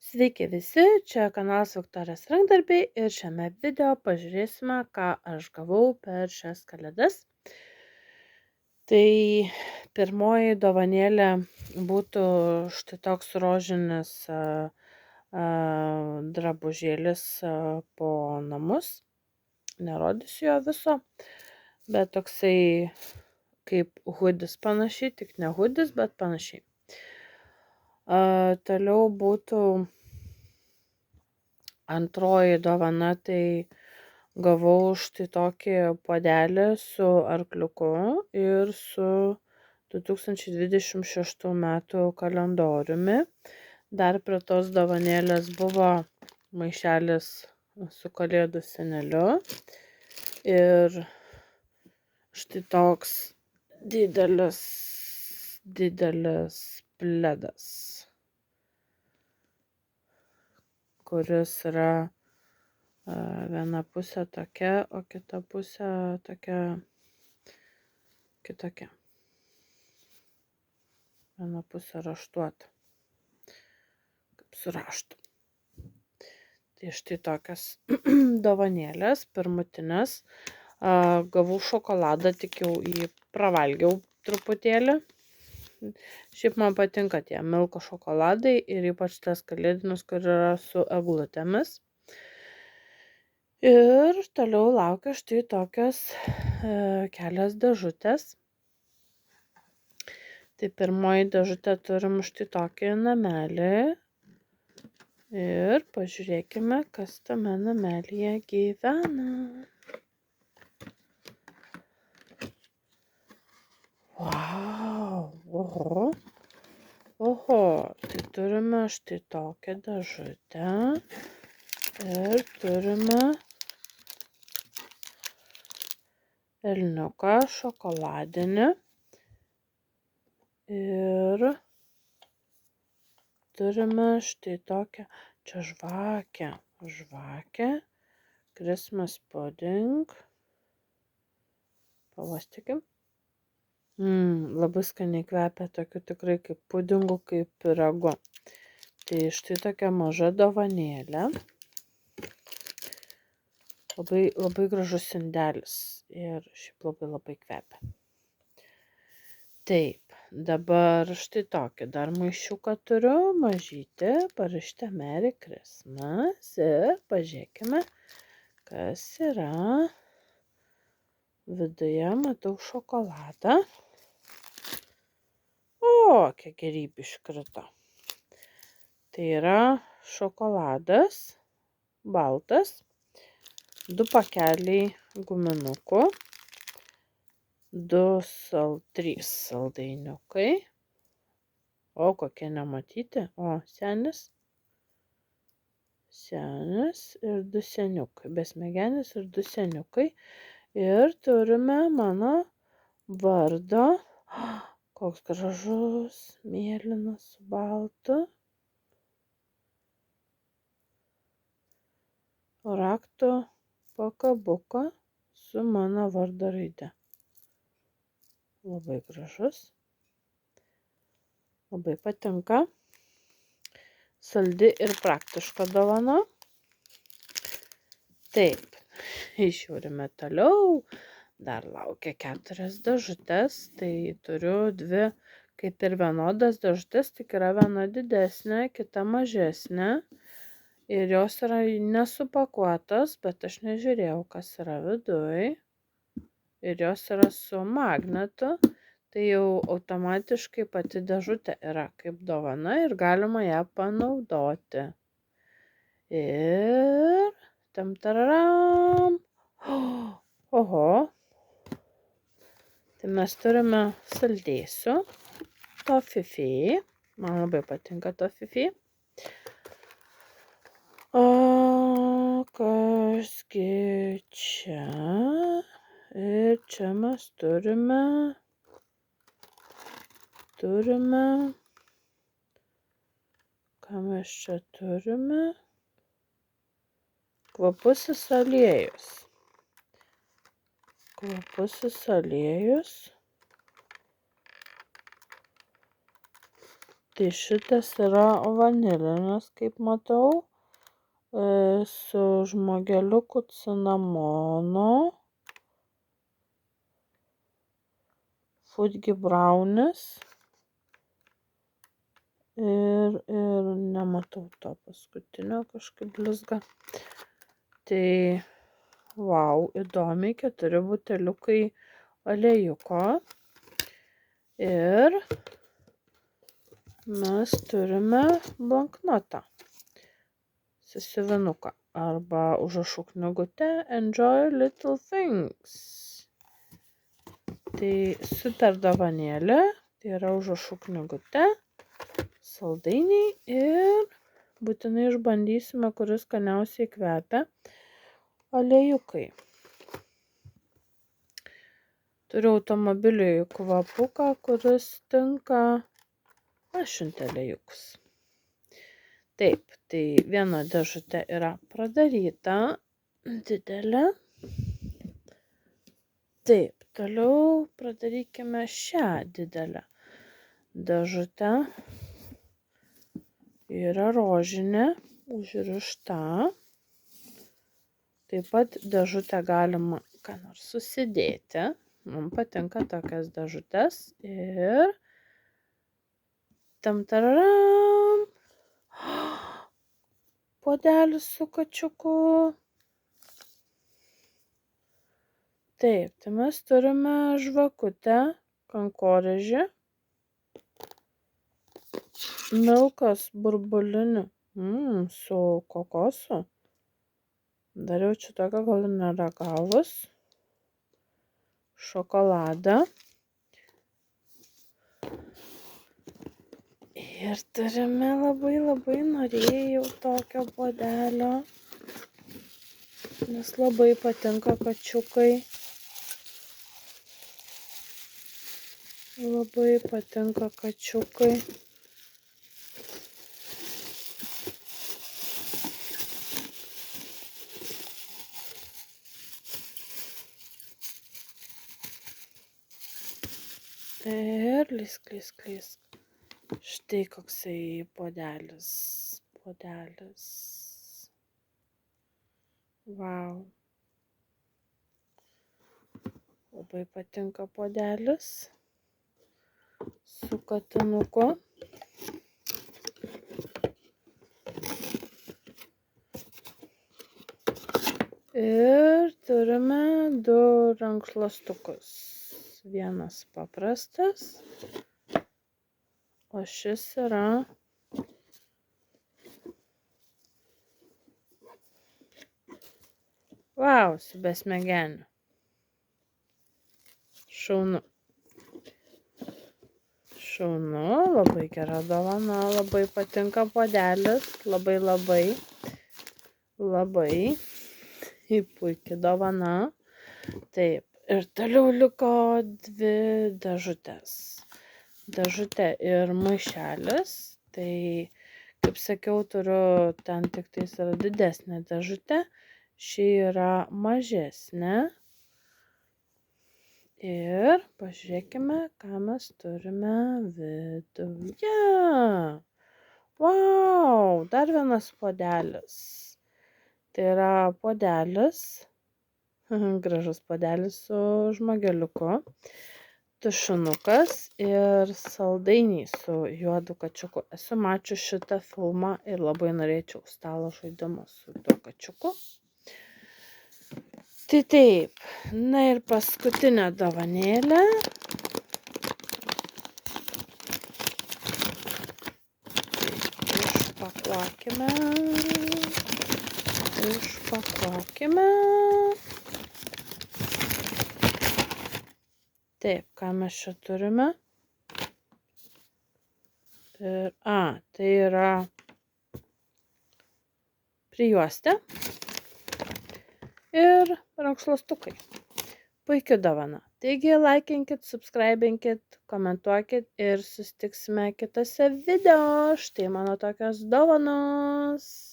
Sveiki visi, čia kanalas Viktorijos rankdarbiai ir šiame video pažiūrėsime, ką aš gavau per šias kalėdas. Tai pirmoji dovanėlė būtų štai toks rožinis drabužėlis po namus. Nerodysiu jo viso, bet toksai kaip hudis panašiai, tik ne hudis, bet panašiai. Toliau būtų antroji dovana, tai gavau štai tokį puodelį su arkliuku ir su 2026 metų kalendoriumi. Dar prie tos dovanėlės buvo maišelis su kalėdų seneliu ir štai toks didelis pledas, kuris yra viena pusė tokia, o kita pusė tokia kitokia. Viena pusė raštuota, kaip su raštu. Tai štai tokias dovanėlės, pirmutinės. Gavau šokoladą, tik jau jį pravalgiau truputėlį. Šiaip man patinka tie milko šokoladai ir ypač tas kalėdinis, kur yra su eglutėmis. Ir toliau laukia štai tokios kelias dėžutės. Tai pirmoji dėžutė turim štai tokį namelį. Ir pažiūrėkime, kas tame namelyje gyvena. Vau! Oho, tai turime štai tokią dėžutę. Ir turime elniuką šokoladinį. Ir turime štai tokią, čia žvakę, Christmas pudding. Pavostykim. Labai skaniai kvepia, tokiu tikrai kaip pudingu, kaip pyragu. Tai štai tokia maža dovanėlė. Labai gražus indelis ir šiaip labai kvepia. Taip, dabar štai tokį dar maišiuką turiu, mažytį, parašyta Merry Christmas ir pažiūrėkime, kas yra. Viduje matau šokoladą. O, kiek gerybių iškrito. Tai yra šokoladas, baltas, 2 pakeliai guminukų, 3 saldainiukai. O, kokie nematyti. O, senis ir 2 seniukai. Besmegenis ir 2 seniukai. Ir turime mano vardo. Koks gražus, mėlynas su baltu. Rakto pakabuką su mano vardo raide. Labai gražus. Labai patinka. Saldi ir praktiška dovana. Taip, žiūrime toliau. Dar laukia 4 dėžutės, tai turiu 2 kaip ir vienodas dėžutės, tik yra viena didesnė, kita mažesnė. Ir jos yra nesupakuotos, bet aš nežiūrėjau, kas yra viduj. Ir jos yra su magnetu, tai jau automatiškai pati dėžutė yra kaip dovana ir galima ją panaudoti. Ir tamtararam. Oho. Tai mes turime saldėsių, tofifi. Man labai patinka tofifi. O kasgi čia? Ir čia mes turime. Ką mes čia turime? Kvapusis aliejus. Tai šitas yra vanilinis, kaip matau, su žmogeliuku cinamono, Fuji brownis ir nematau to paskutinio, kažkaip blizga. Tai, wow, įdomiai, 4 buteliukai aliejuko ir mes turime blanknotą, sąsiuvinuką arba užrašų knygutę Enjoy Little Things. Tai super dovanėlė, tai yra užrašų knygutė, saldainiai ir būtinai išbandysime, kuris skaniausiai kvepia aliejukai. Turiu automobiliui kvapuką, kuris tinka mašinti aliejukus. Taip, tai viena dėžutė yra pradaryta, didelė. Taip, toliau pradarykime šią didelę dėžutę. Yra rožinė, užrišta. Taip pat dėžutę galima ką nors susidėti. Man patinka tokias dėžutės. Ir tam-tararam. Puodelis su kačiuku. Taip, tai mes turime žvakutę, kankorėžį, milkas burbuliniu su kokosu. Dar jaučiu tokio gal neragavus. Šokoladą. Ir turime labai norėjau tokio puodelio, nes labai patinka kačiukai. Labai patinka kačiukai. Ir lysk. Štai koksai puodelis. Wow. Labai patinka puodelis su katinuku. Ir turime 2 rankšluostukus. Vienas paprastas, o šis yra wow, su besmegeniu. Šaunu, labai gera dovana, labai patinka puodelis, labai puikia dovana. Taip, ir toliau liko 2 dėžutės. Dėžutė ir maišelis. Tai, kaip sakiau, turiu ten tik tais yra didesnė dėžutė. Ši yra mažesnė. Ir pažiūrėkime, ką mes turime viduje. Wow, dar vienas puodelis. Tai yra puodelis, gražus puodelis su žmogeliuku, tušinukas ir saldainiai su juodu kačiuku. Esu mačius šitą filmą ir labai norėčiau stalo žaidimą su tuo kačiuku. Tai taip, na ir paskutinė dovanėlė. Išpakuokime. Taip, ką mes čia turime? Ir, tai yra prijuostė ir rankšluostukai. Puikia dovana. Taigi, laikinkit, subscribinkit, komentuokit ir susitiksime kitose video. Štai mano tokios dovanos.